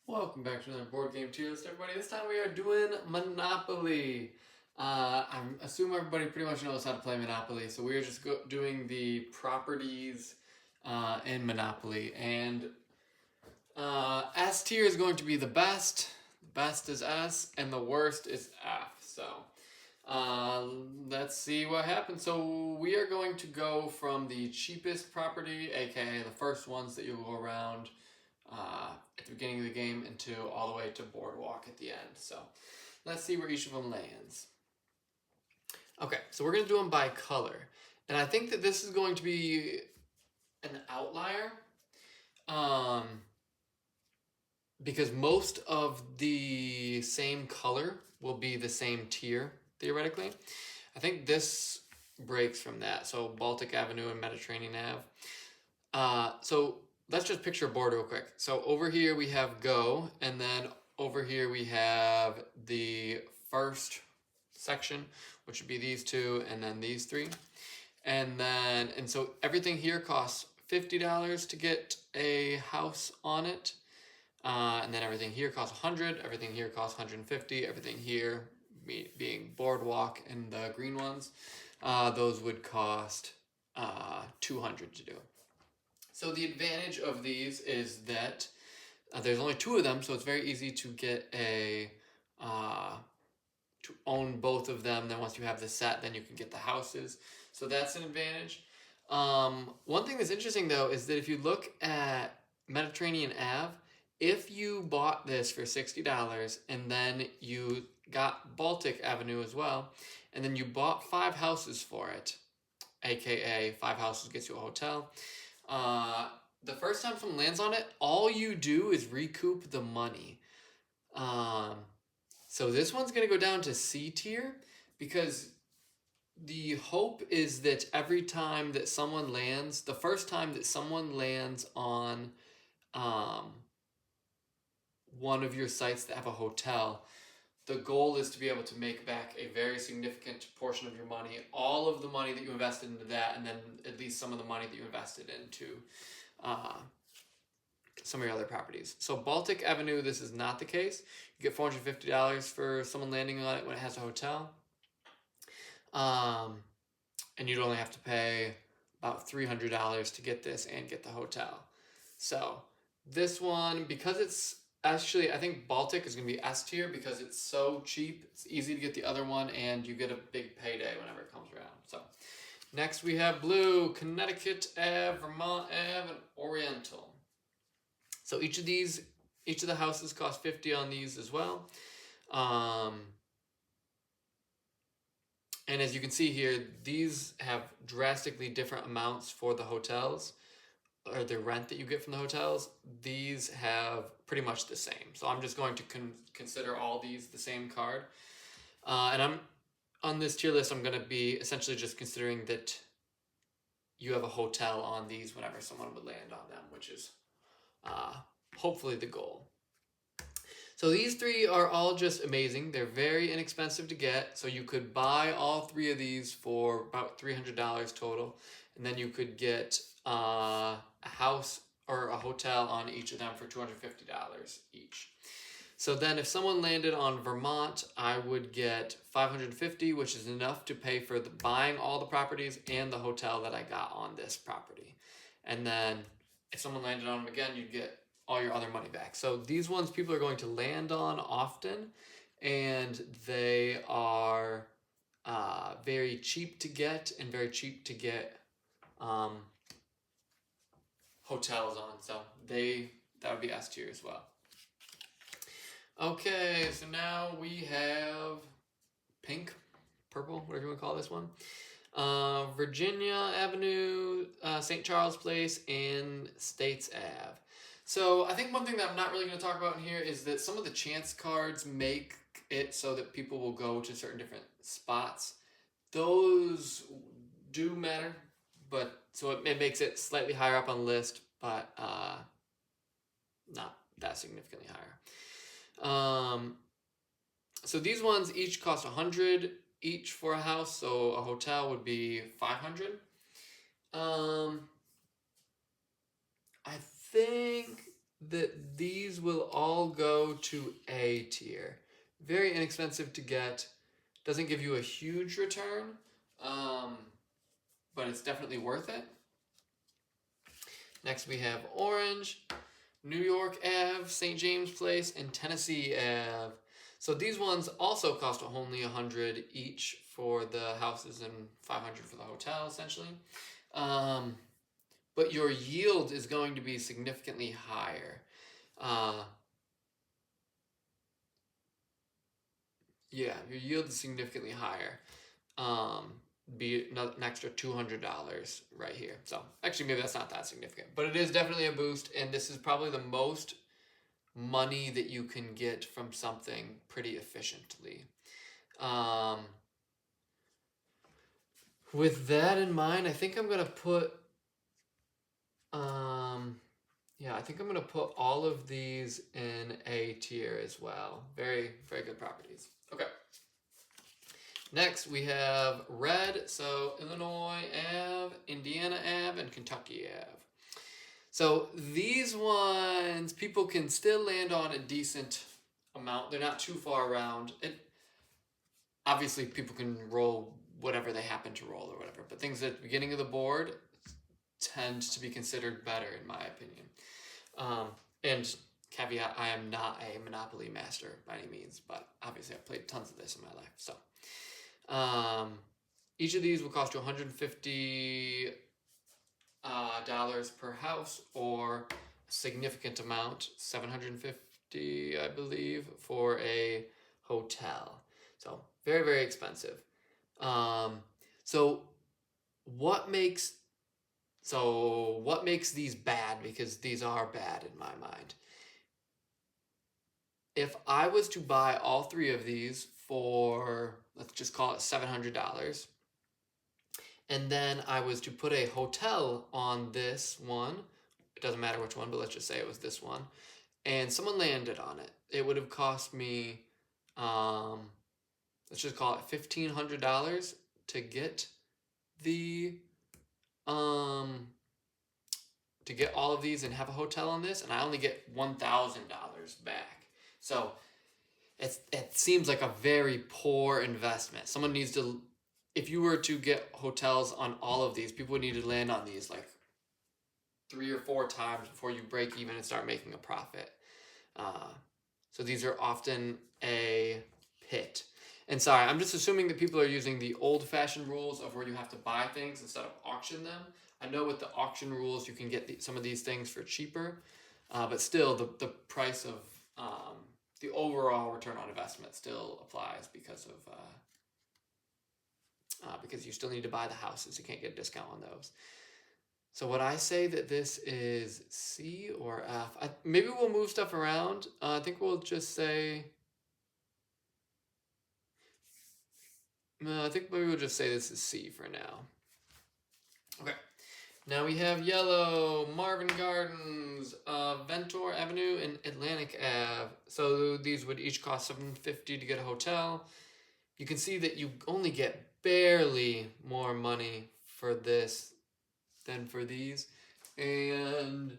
Welcome back to another board game tier list, everybody. This time we are doing Monopoly. I assume everybody pretty much knows how to play Monopoly, so we are just doing the properties in Monopoly. And S tier is going to be the best. The best is S, and the worst is F. So let's see what happens. So we are going to go from the cheapest property, aka the first ones that you'll go around at the beginning of the game into all the way to Boardwalk at the end. So let's see where each of them lands. Okay, so we're going to do them by color. And I think that this is going to be an outlier because most of the same color will be the same tier, theoretically. I think this breaks from that. So Baltic Avenue and Mediterranean Ave. So let's just picture a board real quick. So over here we have Go, and then over here we have the first section, which would be these two, and then these three. And so everything here costs $50 to get a house on it. And then everything here costs 100, everything here costs 150, everything here being Boardwalk and the green ones, those would cost 200 to do. So the advantage of these is that there's only two of them, so it's very easy to get to own both of them. Then once you have the set, then you can get the houses. So that's an advantage. One thing that's interesting though is that if you look at Mediterranean Ave, if you bought this for $60 and then you got Baltic Avenue as well, and then you bought 5 houses for it, aka 5 houses gets you a hotel. The first time someone lands on it, all you do is recoup the money. So this one's going to go down to C tier because the hope is that every time that someone lands, the first time that someone lands on one of your sites that have a hotel, the goal is to be able to make back a very significant portion of your money, all of the money that you invested into that, and then at least some of the money that you invested into some of your other properties. So Baltic Avenue, this is not the case. You get $450 for someone landing on it when it has a hotel. And you'd only have to pay about $300 to get this and get the hotel. So this one, because it's actually, I think Baltic is going to be S tier because it's so cheap. It's easy to get the other one, and you get a big payday whenever it comes around. So next we have blue, Connecticut Ave, Vermont Ave, and Oriental. So each of the houses cost 50 on these as well. And as you can see here, these have drastically different amounts for the hotels, or the rent that you get from the hotels. These have pretty much the same. So I'm just going to consider all these the same card. And I'm on this tier list, I'm going to be essentially just considering that you have a hotel on these whenever someone would land on them, which is hopefully the goal. So these three are all just amazing. They're very inexpensive to get. So you could buy all 3 of these for about $300 total. And then you could get a house or a hotel on each of them for $250 each. So then if someone landed on Vermont, I would get $550, which is enough to pay for buying all the properties and the hotel that I got on this property. And then if someone landed on them again, you'd get all your other money back. So these ones people are going to land on often, and they are very cheap to get and very cheap to get hotels on. So that would be S tier as well. Okay, so now we have pink, purple, whatever you want to call this one. Virginia Avenue, St. Charles Place, and States Ave. So I think one thing that I'm not really going to talk about in here is that some of the chance cards make it so that people will go to certain different spots. Those do matter, but so it makes it slightly higher up on the list, but not that significantly higher. So these ones each cost 100 each for a house, so a hotel would be 500. I think that these will all go to A tier. Very inexpensive to get. Doesn't give you a huge return, but it's definitely worth it. Next we have Orange, New York Ave, St. James Place, and Tennessee Ave. So these ones also cost only $100 each for the houses and $500 for the hotel, essentially. But your yield is going to be significantly higher. Yeah, your yield is significantly higher. Be an extra $200 right here. So actually, maybe that's not that significant, but it is definitely a boost, and this is probably the most money that you can get from something pretty efficiently. With that in mind, I think I'm gonna put yeah, I think I'm gonna put all of these in A tier as well. Very, very good properties. Okay. Next, we have red, so Illinois Ave, Indiana Ave, and Kentucky Ave. So these ones, people can still land on a decent amount. They're not too far around. Obviously, people can roll whatever they happen to roll or whatever, but things at the beginning of the board tend to be considered better, in my opinion. And caveat, I am not a Monopoly master by any means, but obviously I've played tons of this in my life, so... each of these will cost you $150 per house, or a significant amount, $750, I believe, for a hotel. So very, very expensive. So what makes these bad? Because these are bad in my mind. If I was to buy all three of these for, let's just call it $700, and then I was to put a hotel on this one, it doesn't matter which one, but let's just say it was this one, and someone landed on it, it would have cost me, let's just call it $1,500 to get the, to get all of these and have a hotel on this, and I only get $1,000 back. So it seems like a very poor investment. Someone needs to, if you were to get hotels on all of these, people would need to land on these like 3 or 4 times before you break even and start making a profit. So these are often a pit. And sorry, I'm just assuming that people are using the old-fashioned rules of where you have to buy things instead of auction them. I know with the auction rules you can get some of these things for cheaper, but still the price of the overall return on investment still applies because you still need to buy the houses. You can't get a discount on those. So would I say that this is C or F? Maybe we'll move stuff around. I think we'll just say... No, I think maybe we'll just say this is C for now. Okay. Now we have yellow, Marvin Gardens, Ventura Avenue, and Atlantic Ave. So these would each cost $750 to get a hotel. You can see that you only get barely more money for this than for these. And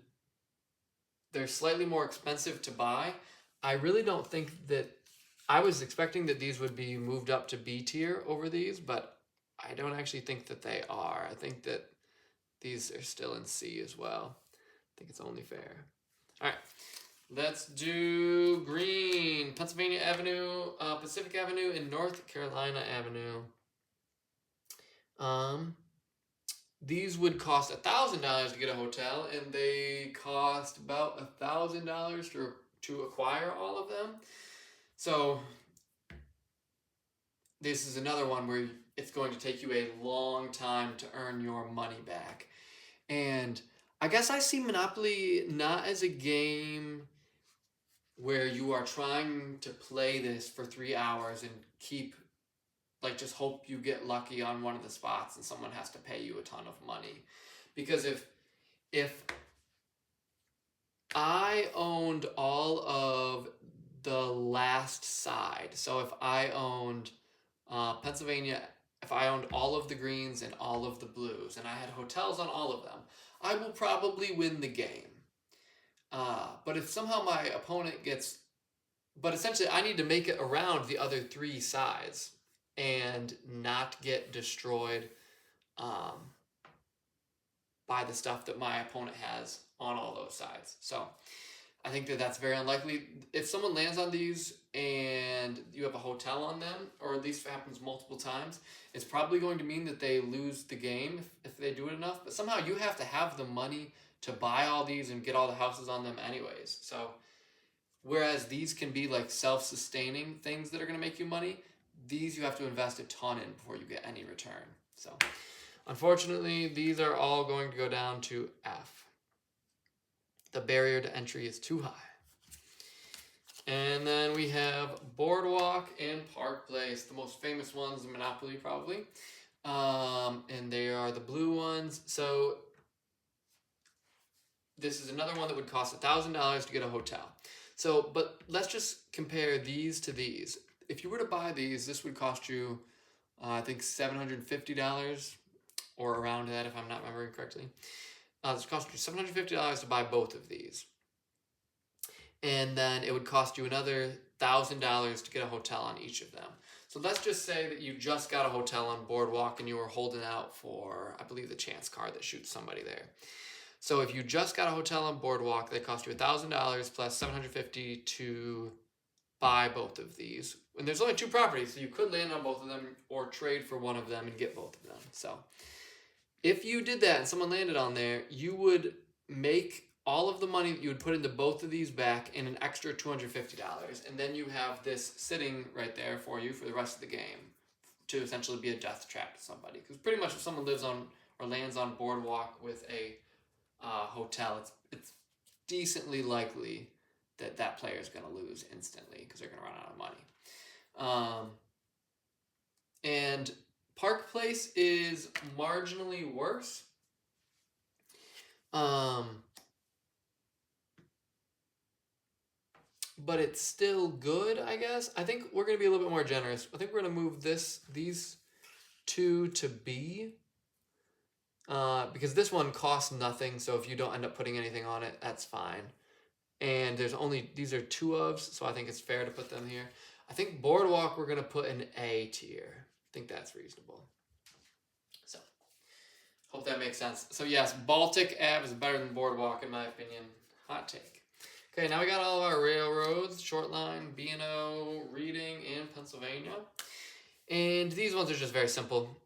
they're slightly more expensive to buy. I really don't think that... I was expecting that these would be moved up to B tier over these, but I don't actually think that they are. I think that these are still in C as well. I think it's only fair. All right, let's do green. Pennsylvania Avenue, Pacific Avenue, and North Carolina Avenue. These would cost $1,000 to get a hotel, and they cost about $1,000 to acquire all of them. So this is another one where it's going to take you a long time to earn your money back. And I guess I see Monopoly not as a game where you are trying to play this for 3 hours and keep, like, just hope you get lucky on one of the spots and someone has to pay you a ton of money. Because if I owned all of the last side, so if I owned Pennsylvania, if I owned all of the greens and all of the blues, and I had hotels on all of them, I will probably win the game. But if somehow my opponent gets, but essentially I need to make it around the other three sides and not get destroyed um, by the stuff that my opponent has on all those sides. So I think that that's very unlikely. If someone lands on these and you have a hotel on them, or at least if it happens multiple times, it's probably going to mean that they lose the game if they do it enough. But somehow you have to have the money to buy all these and get all the houses on them anyways. So whereas these can be like self-sustaining things that are going to make you money, these you have to invest a ton in before you get any return. So unfortunately, these are all going to go down to F. The barrier to entry is too high. And then we have Boardwalk and Park Place, the most famous ones in Monopoly probably. And they are the blue ones. So this is another one that would cost $1,000 to get a hotel. So, but let's just compare these to these. If you were to buy these, this would cost you, I think, $750 or around that if I'm not remembering correctly. This cost you $750 to buy both of these. And then it would cost you another $1,000 to get a hotel on each of them. So let's just say that you just got a hotel on Boardwalk and you were holding out for, I believe, the chance card that shoots somebody there. So if you just got a hotel on Boardwalk, they cost you $1,000 plus $750 to buy both of these. And there's only two properties, so you could land on both of them or trade for one of them and get both of them. So if you did that and someone landed on there, you would make all of the money that you would put into both of these back in an extra $250. And then you have this sitting right there for you for the rest of the game to essentially be a death trap to somebody. Because pretty much if someone lives on or lands on Boardwalk with a hotel, it's decently likely that that player is going to lose instantly because they're going to run out of money. And Park Place is marginally worse. But it's still good, I guess. I think we're going to be a little bit more generous. I think we're going to move these two to B. Because this one costs nothing, so if you don't end up putting anything on it, that's fine. And these are two ofs, so I think it's fair to put them here. I think Boardwalk we're going to put in A tier. I think that's reasonable. So, hope that makes sense. So yes, Baltic Ave is better than Boardwalk in my opinion. Hot take. Okay, now we got all of our railroads, Short Line, B&O, Reading, and Pennsylvania. And these ones are just very simple.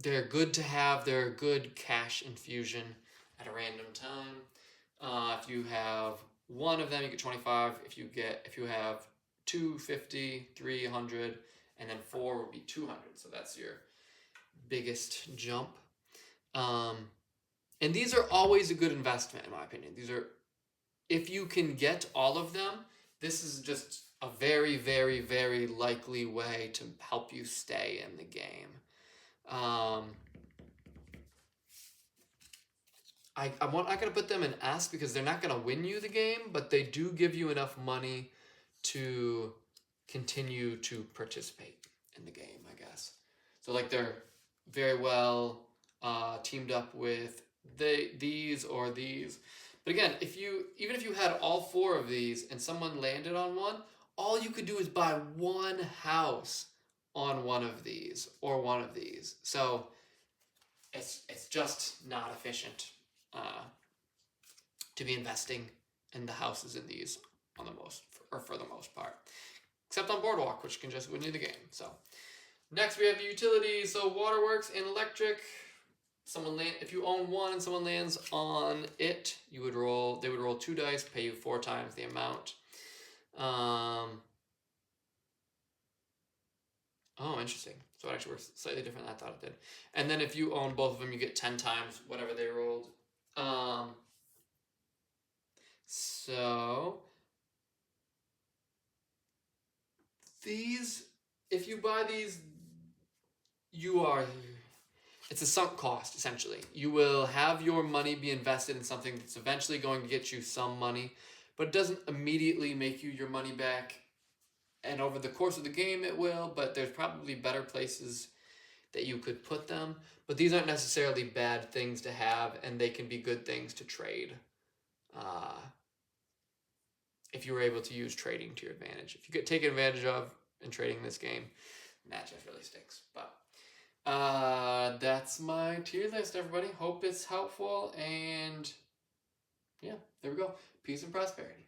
They're good to have. They're a good cash infusion at a random time. If you have one of them, you get 25. If you have 250, 300, and then 4 would be 200. So that's your biggest jump. And these are always a good investment in my opinion. If you can get all of them, this is just a very, very, very likely way to help you stay in the game. I'm not going to put them in S because they're not going to win you the game, but they do give you enough money to continue to participate in the game, I guess. So like they're very well teamed up with these or these. But again, even if you had all 4 of these and someone landed on one, all you could do is buy one house on one of these or one of these. So it's just not efficient to be investing in the houses in these for the most part. Except on Boardwalk, which can just win you the game. So next we have the utilities. So waterworks and electric. If you own one and someone lands on it, they would roll 2 dice, pay you 4 times the amount. Oh, interesting. So it actually works slightly different than I thought it did. And then if you own both of them, you get 10 times whatever they rolled. So these, if you buy these, it's a sunk cost, essentially. You will have your money be invested in something that's eventually going to get you some money, but it doesn't immediately make you your money back. And over the course of the game, it will, but there's probably better places that you could put them. But these aren't necessarily bad things to have, and they can be good things to trade if you were able to use trading to your advantage. If you get taken advantage of in trading this game, that just really stinks. But that's my tier list, everybody. Hope it's helpful, and yeah, there we go. Peace and prosperity.